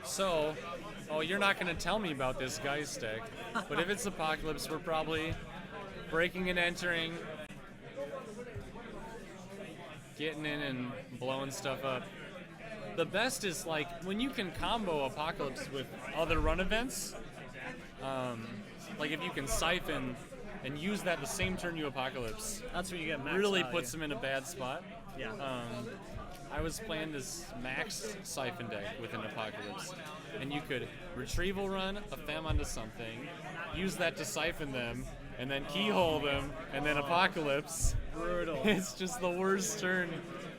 So, oh, you're not going to tell me about this Geist deck, but if it's Apocalypse, we're probably breaking and entering, getting in and blowing stuff up. The best is like when you can combo Apocalypse with other run events. Like if you can siphon and use that the same turn you Apocalypse. That's when you get max Really value. puts them in a bad spot. Yeah. I was playing this max siphon deck with an Apocalypse, and you could retrieval run a fem onto something, use that to siphon them, and then keyhole them, and then Apocalypse. Brutal. It's just the worst turn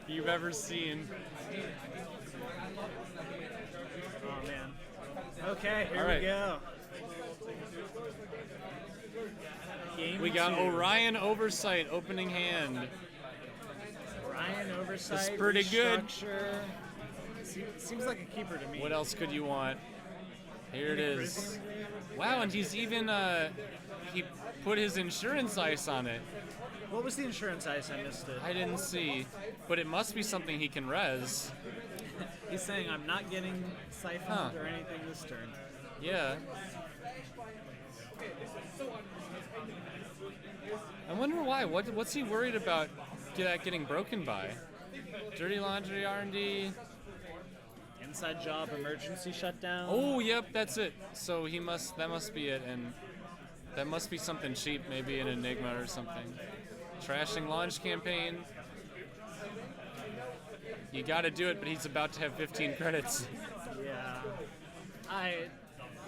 you've ever seen. Oh man. Okay, here All right. we go. Game We got 2. Orion Oversight opening hand. Ryan Oversight. It's pretty good. Restructure. Seems like a keeper to me. What else could you want? Here it is. Wow, and he's even he put his insurance ice on it. What was the insurance ice? I missed it. I didn't see, but it must be something he can res. He's saying I'm not getting siphoned or anything this turn. Yeah. I wonder why. What's he worried about that getting broken by? Dirty Laundry, R&D. Inside job, emergency shutdown. Oh, yep, that's it. So that must be it, and that must be something cheap, maybe an Enigma or something. Trashing launch campaign. You gotta do it, but he's about to have 15 credits. Yeah.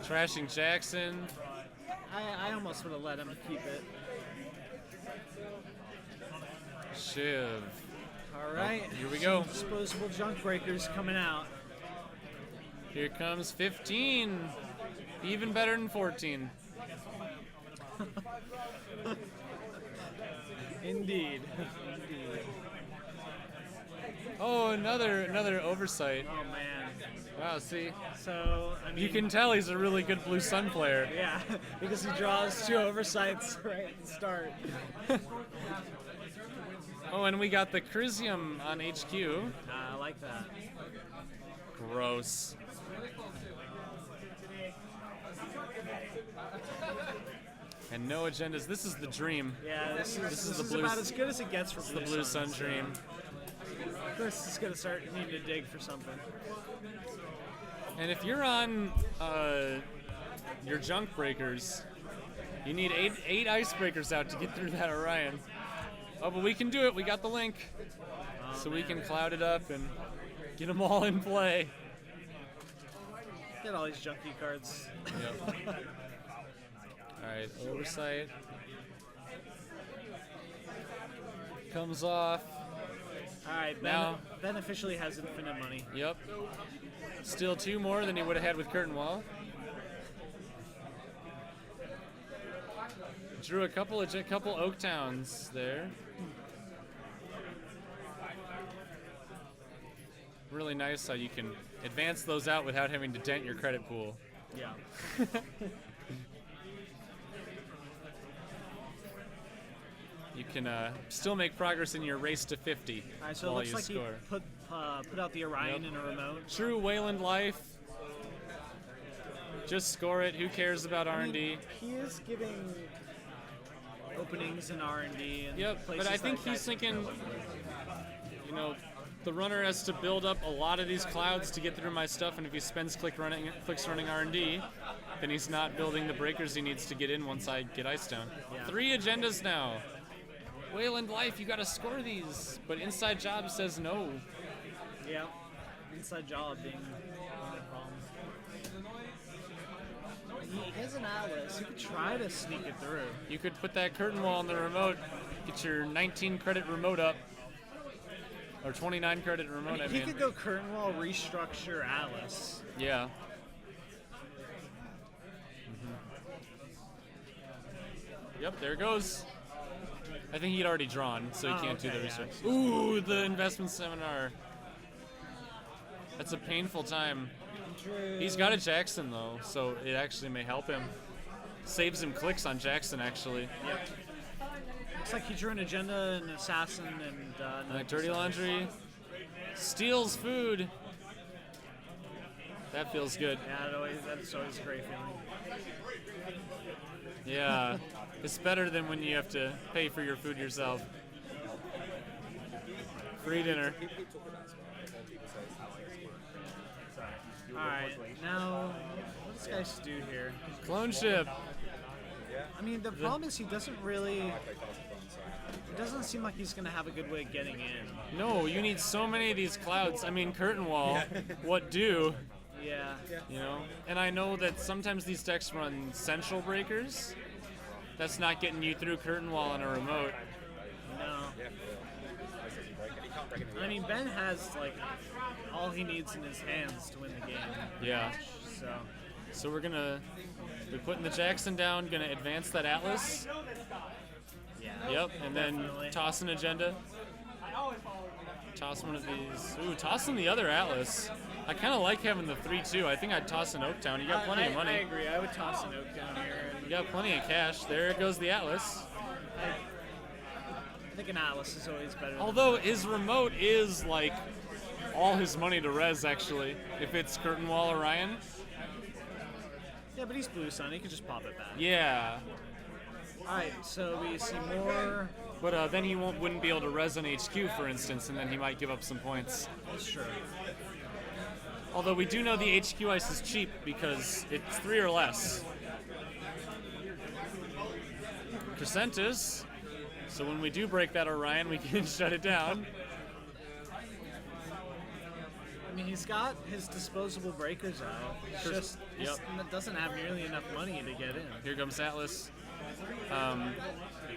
Trashing Jackson. I almost would have let him keep it. Shiv. All right. Here we go. Disposable junk breakers coming out. Here comes 15. Even better than 14. Indeed. Oh, another oversight. Oh man. Wow, see? So I mean, You can tell he's a really good Blue Sun player. Yeah, because he draws 2 oversights right at the start. Oh, and we got the Crisium on HQ. I like that. Gross. And no agendas. This is the dream. Yeah, this is the blue about as good as it gets for The Blue Sun so dream. Chris is gonna start needing to dig for something. And if you're on your junk breakers, you need eight icebreakers out to get through that Orion. Oh, but we can do it. We got the link. So we can cloud it up and get them all in play. Get all these junky cards. Yep. Alright, oversight. Comes off. Alright, Now- Ben officially has infinite money. Yep. Still 2 more than he would have had with Curtain Wall. Drew a couple Oak Towns there. Really nice how you can advance those out without having to dent your credit pool. Yeah. You can still make progress in your race to 50 Alright, so it while looks you like score. he put out the Orion Yep. in a remote. True Wayland life. Just score it. Who cares about I mean, R&D? he is giving openings in R&D and Yep, but places I think that he's guys thinking, can the runner has to build up a lot of these clouds to get through my stuff, and if he spends clicks running R&D, then he's not building the breakers he needs to get in once I get ice down. Yeah. 3 agendas now. Wayland life, you gotta score these, but Inside Job says no. Yeah. Inside job being a problem. He has an atlas. You could try to sneak it through. You could put that curtain wall on the remote, get your 19 credit remote up. Or 29 credit remote, I He mean. could go curtain wall, restructure atlas. Yeah. Yep, there it goes. I think he'd already drawn, so he can't do okay, the yeah. research. Ooh, the investment seminar. That's a painful time. He's got a Jackson, though, so it actually may help him. Saves him clicks on Jackson, actually. Yep. Looks like he drew an agenda, an assassin, and Dirty Laundry. Steals food. That feels good. Yeah, that's always a great feeling. Yeah, it's better than when you have to pay for your food yourself. Free dinner. Alright, now, what does Geist do here? Clone ship. I mean, the problem is he doesn't seem like he's going to have a good way of getting in. No, you need so many of these clouds. I mean, curtain wall. What do? Yeah. You know? And I know that sometimes these decks run central breakers. That's not getting you through curtain wall on a remote. No. I mean, Ben has, like, all he needs in his hands to win the game. Yeah. So we're putting the Jackson down, gonna advance that Atlas. Yeah. Yep, and Definitely. then toss an agenda. Toss one of these. Ooh, toss in the other Atlas. I kind of like having the 3-2. I think I'd toss an Oaktown. You got plenty of money. I agree. I would toss an Oaktown here. You got plenty of cash. There goes the Atlas. I think an Atlas is always better. Although his remote is like all his money to res, actually. If it's curtain wall Orion. Yeah, but he's Blue Sun. He can just pop it back. Yeah. Alright, so we see more. But then he wouldn't be able to res on HQ, for instance, and then he might give up some points. That's true. Although we do know the HQ ice is cheap because it's 3 or less. Crescentus. So when we do break that Orion, we can shut it down. I mean, he's got his disposable breakers out. It's just doesn't have nearly enough money to get in. Here comes Atlas.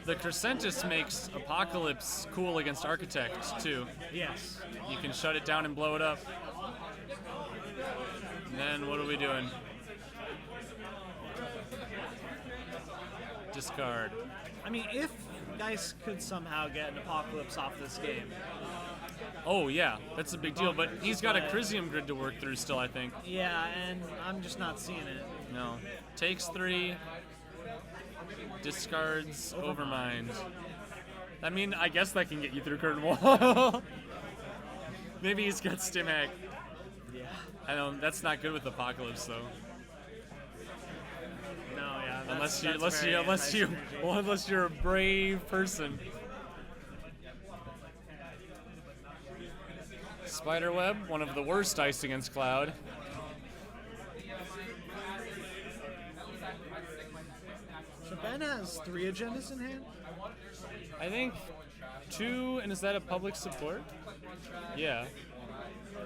The Crescentus makes Apocalypse cool against Architect, too. Yes. You can shut it down and blow it up. And then what are we doing? Discard. I mean, if Geist could somehow get an Apocalypse off this game. Oh, yeah, that's a big deal, but he's got a Crisium grid to work through still, I think. Yeah, and I'm just not seeing it. No. Takes 3. Discards Overmind. I mean, I guess that can get you through curtain wall. Maybe he's got Stim Hack. Yeah. I don't. That's not good with Apocalypse, though. No, yeah. Unless you're a brave person. Spiderweb, one of the worst dice against Cloud. So Ben has 3 agendas in hand? I think 2, and is that a public support? Yeah.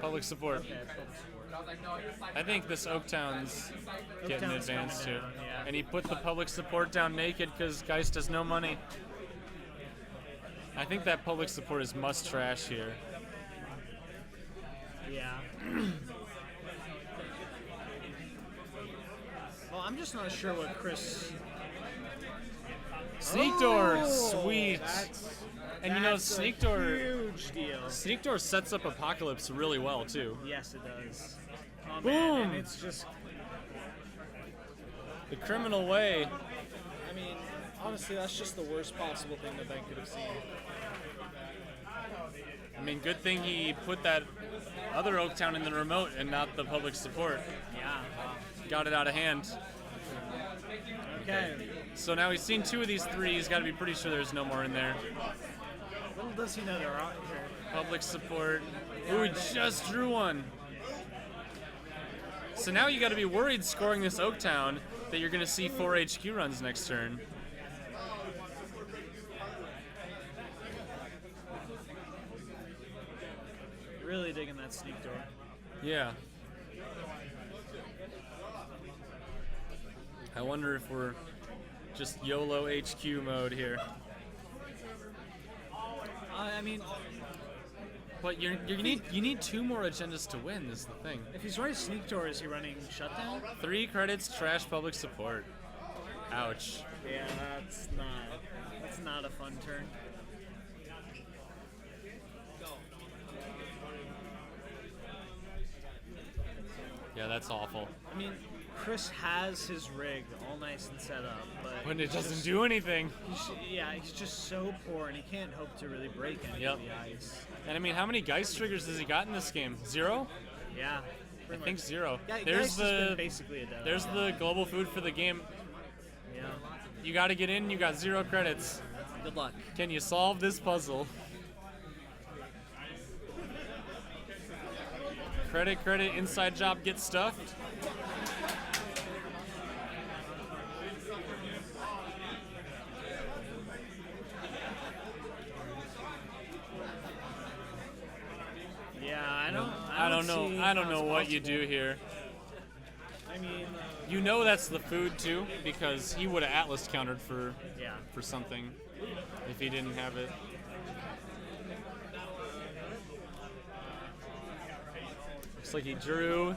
Public support. Okay, public support. I think this Oaktown's getting Oaktown's advanced coming too. down, yeah. And he put the public support down naked because Geist has no money. I think that public support is must trash here. Yeah. Well, I'm just not sure what Chris. Sneak door, Oh, sweet. And you know, that's Sneak a door. huge deal. Sneak door sets up Apocalypse really well too. Yes, it does. Oh, Boom! man, and it's just. The criminal way. I mean, honestly, that's just the worst possible thing that Ben could have seen. I mean, good thing he put that other Oaktown in the remote and not the public support. Yeah. Got it out of hand. Okay. So now he's seen 2 of these 3. He's got to be pretty sure there's no more in there. Little does he know they're out here. Public support. Ooh, he just drew one. So now you got to be worried scoring this Oaktown that you're going to see 4 HQ runs next turn. Really digging that sneak door. Yeah. I wonder if we're just YOLO HQ mode here. I mean, But you need 2 more agendas to win is the thing. if he's running sneak door, is he running shutdown? 3 credits, trash public support. Ouch. Yeah, that's not a fun turn. Yeah, that's awful. I mean, Chris has his rig all nice and set up, but When it doesn't do anything. he's just so poor, and he can't hope to really break any Yep. of the ice. And I mean, how many Geist triggers has he got in this game? 0? Yeah. I think 0. Geist There's has been the basically a demo. there's the global food for the game. Yeah. You got to get in. You got 0 credits. Good luck. Can you solve this puzzle? Credit, inside job, get stuffed. Yeah, I don't know what you do here. I mean, You know that's the food too, because he would have Atlas countered for yeah. something if he didn't have it. Looks like he drew.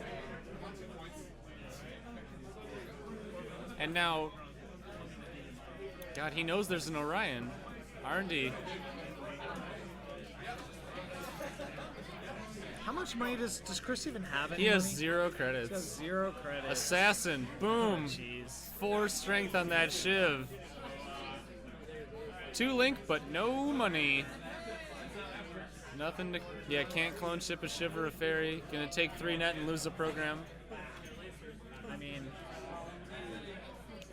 And now, God, he knows there's an Orion. R&D. How much money does Chris even have? He has money? 0 He credits. has 0 credits. Assassin, boom. Jeez. 4 strength on that Shiv. 2 link, but no money. Nothing to. Yeah, can't clone ship a Shiv or a Fairy. Gonna take 3 net and lose a program. I mean,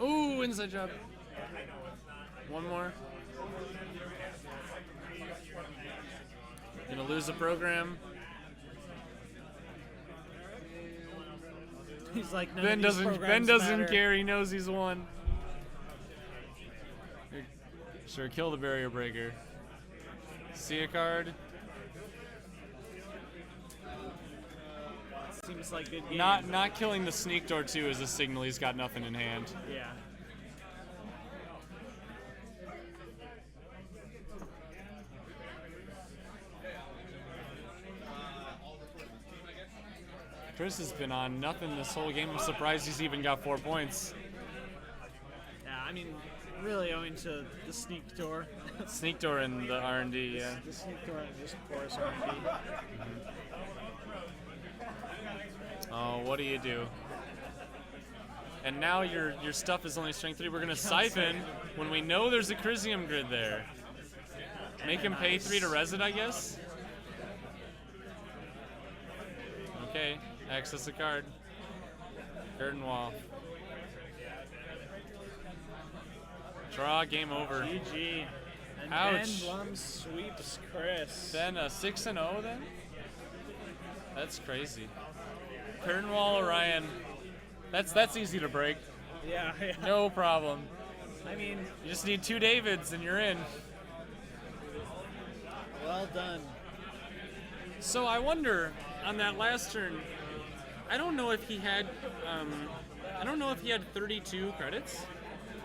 Ooh, inside job. One more. Gonna lose a program. he's like, Ben doesn't care. He knows he's won. Sure, kill the barrier breaker. See a card. Seems like good game. Not killing the sneak door too is a signal he's got nothing in hand. Yeah. Chris has been on nothing this whole game. I'm surprised he's even got 4 points. Yeah, I mean, really owing to the sneak door. Sneak door and the R&D, yeah. The sneak door and just porous R&D. Oh, what do you do? And now your stuff is only strength 3. We're gonna siphon when we know there's a Chrysium grid there. Make him pay 3 to res it, I guess. Okay, access a card. Curtain wall. Draw, game over. GG. And Ouch. Ben Blum sweeps Chris. Then a 6-0 then? That's crazy. Curtain wall Orion. That's easy to break. Yeah. No problem. I mean, You just need 2 Davids and you're in. well done. So I wonder on that last turn, I don't know if he had 32 credits.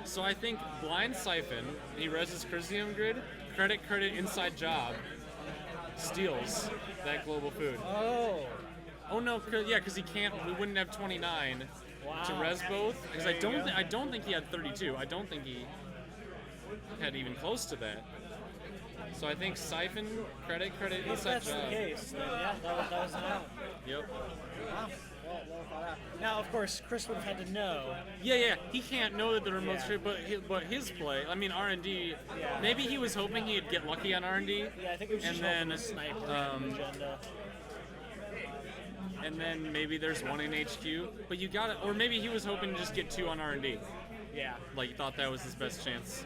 So I think blind siphon, he reses Chrysium grid, credit inside job, steals that global food. Oh no, because he can't. We wouldn't have 29 to res both. Because I don't think he had 32. I don't think he had even close to that. So I think siphon, credit If inside that's job. the case, then yeah, that was an out. Yep. Wow. Well thought out. Now, of course, Chris would have had to know. Yeah. He can't know that the remote's Yeah. true, but his play. I mean R&D. Yeah. Maybe he was hoping he'd get lucky on R&D. Yeah, I think it was just And then, a sniper agenda. And then maybe there's 1 in HQ. But you got it. Or maybe he was hoping to just get 2 on R&D. Yeah. Like, he thought that was his best chance.